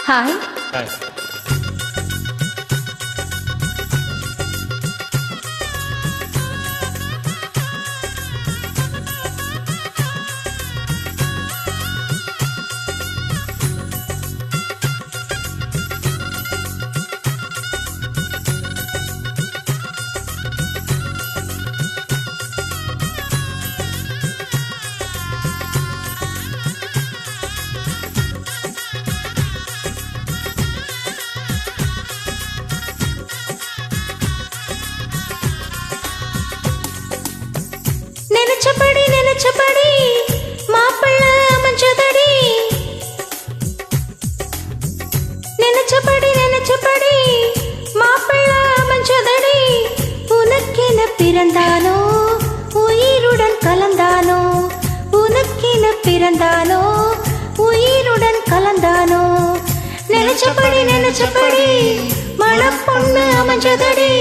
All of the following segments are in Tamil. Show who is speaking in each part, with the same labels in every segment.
Speaker 1: ஹாய்.
Speaker 2: ஹாய்.
Speaker 1: நினைச்சபடி மாப்பிள்ள அமைஞ்சதடி. நினைச்சபடி மாப்பிள்ள அமைஞ்சதடி. உனக்கென பிறந்தானோ உயிருடன் கலந்தானோ. உனக்கென பிறந்தானோ உயிருடன் கலந்தானோ. நினைச்சபடி மணப்பொண்ணு அமைஞ்சதடி.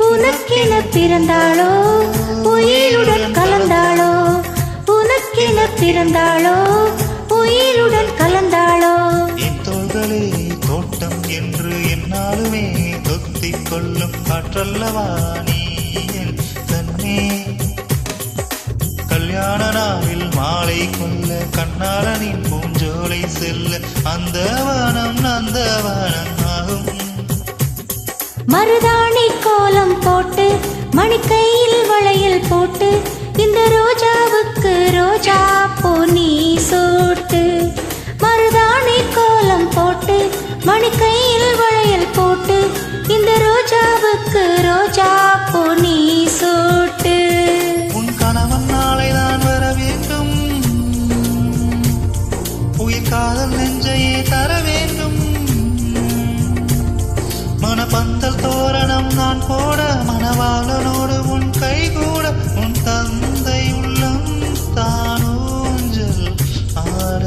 Speaker 1: உனக்கென பிறந்தாளோ உயிருடன் கலந்தாளோ. உனக்கென பிறந்தாளோ உயிருடன் கலந்தாளோ.
Speaker 2: என் தோள்களே தோட்டம் என்று என்னாலுமே தொத்திக் கொள்ளும் காற்றல்லவா நீ என் கண்ணே. கல்யாண நாளில் மாலை கொல்ல கண்ணாளனின் பூஞ்சோலை செல்ல அந்த வனம் ஆகும்.
Speaker 1: மருதாணி கோலம் போட்டு மணிக்கையில் வளையல் போட்டு இந்த ரோஜாவுக்கு ரோஜா பூ நீ சூட்டு. மருதாணி கோலம் போட்டு மணிக்கையில் வளையல் போட்டு இந்த ரோஜாவுக்கு ரோஜா பூ நீ சூட்டு.
Speaker 2: உன் கணவன் நாளை தான் வர வேண்டும். உயிர் காதல் நெஞ்சையே தர வேண்டும். மனப்பந்தல் தோரணம் நான் போட மணவாளனோடு உன் கை கூட உன் தந்தை உள்ளம் தான் ஊஞ்சல் ஆட.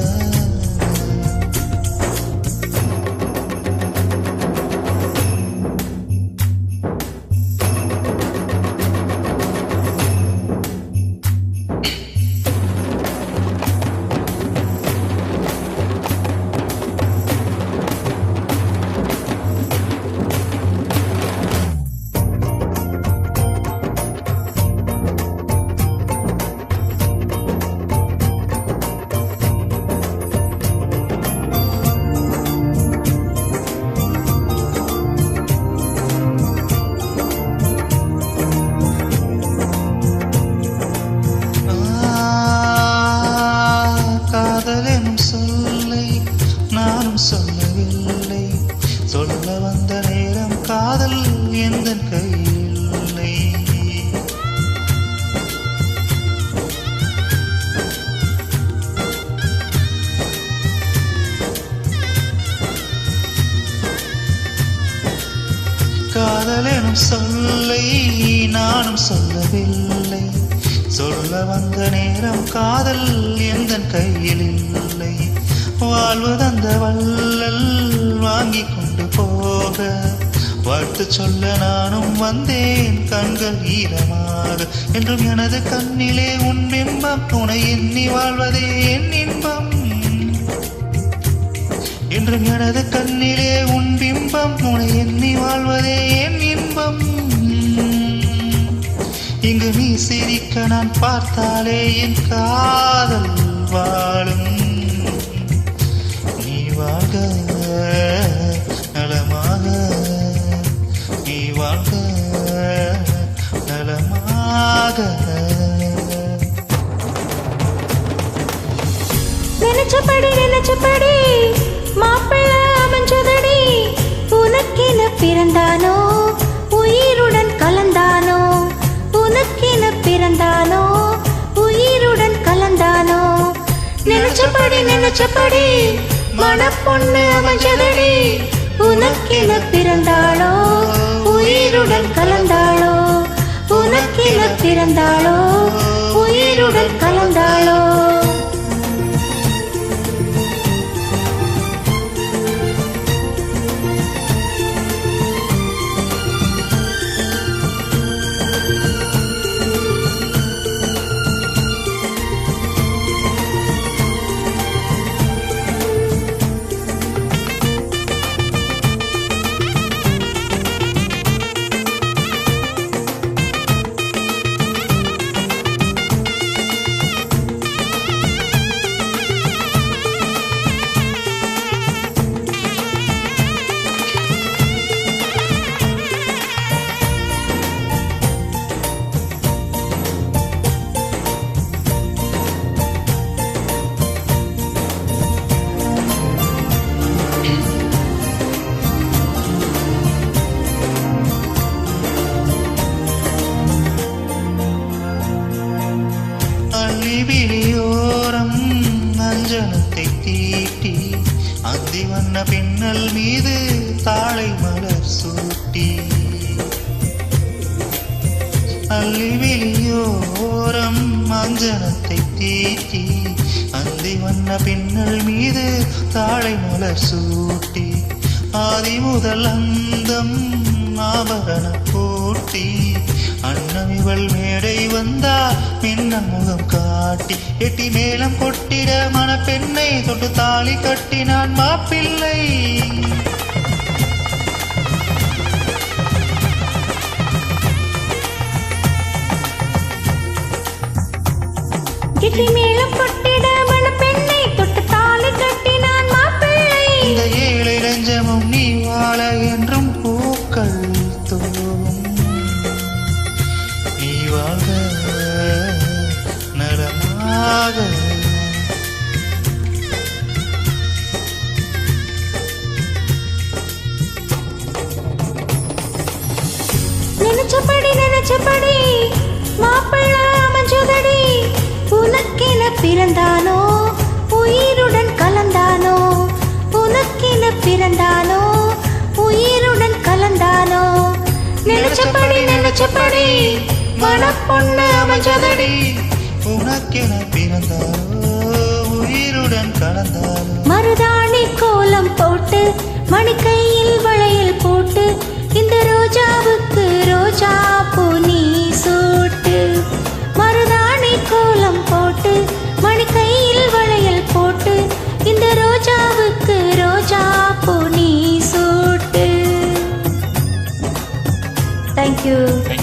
Speaker 2: சொல்லை நானும் சொல்லவில்லை. சொல்ல வந்த நேரம் காதல் எந்த கையில்லை. காதல் எனும் சொல்லை நானும் சொல்லவில்லை. சொல்ல வந்த நேரம் காதல் எந்த கையில் இல்லை. வாழ்வதந்த வள்ளல் வாங்கி கொண்டு போக வாழ்த்து சொல்ல நானும் வந்தேன் கண்கள் ஈரமாக. என்றும் எனது கண்ணிலே உன் பிம்பம் துணை எண்ணி வாழ்வதே என் இன்பம். என்றும் எனது கண்ணிலே உன் பிம்பம் துணை எண்ணி வாழ்வதே என் இன்பம். இங்கு நீ சிரிக்க நான் பார்த்தாலே என் காதல் வாழும். நீ வாழ்க நலமாக. நீ வாழ்க நலமாக.
Speaker 1: நினைச்சபடி மாப்பிள்ள அமைஞ்சதடி. உனக்கென பிறந்தானோ உயிருடன் கலந்தானோ. உனக்கென பிறந்தானோ உயிருடன் கலந்தானோ. நினைச்சபடி மணப்பொண்ணு அமைஞ்சதடி. உனக்கென பிறந்தாளோ உயிருடன் கலந்தாளோ. உனக்கென பிறந்தாளோ உயிருடன் கலந்தாளோ.
Speaker 2: சூட்டி அந்தி வண்ண பின்னல் மீது தாழை மலர் சூட்டி அள்ளி விழியோரம் அஞ்சனத்தை தீட்டி அந்தி வண்ண பின்னல் மீது தாழை மலர் சூட்டி ஆதி முதல் அந்தம் ஆபரண போட்டி அன்னம் இவள் மேடை வந்தா மின்ன முகம் காட்டி எட்டி மேளம் கொட்டிட மணப்பெண்ணை தொட்டு தாலி கட்டினான் மாப்பிள்ளை
Speaker 1: கெட்டி மேளம் கொட்டிட மணப்பெண்ணை தொட்டு தாலி கட்டினான் மாப்பிள்ளை
Speaker 2: இந்த ஏழை நெஞ்சமும் நீ வாழ என்றும் பூக்கள் தோறும் நீ வாழ்க நலமாக
Speaker 1: நினைச்சபடி மாப்பிள்ள அமைஞ்சதடி உனக்கென பிறந்தானோ உயிருடன் கலந்தானோ உனக்கென பிறந்தானோ உயிருடன் கலந்தானோ நினைச்சபடி
Speaker 2: மணப்பொண்ணு அமைஞ்சதடி உனக்கென பிறந்தாலோ உயிருடன் கலந்தாலோ
Speaker 1: மருதாணி கோலம் போட்டு மணி கையில் வளையல் போட்டு இந்த ரோஜாவுக்கு ரோஜா பூ நீ சூட்டு மருதாணி கோலம் போட்டு மணி கையில் வளையல் போட்டு இந்த ரோஜாவுக்கு ரோஜா பூ நீ சூட்டு. Thank you.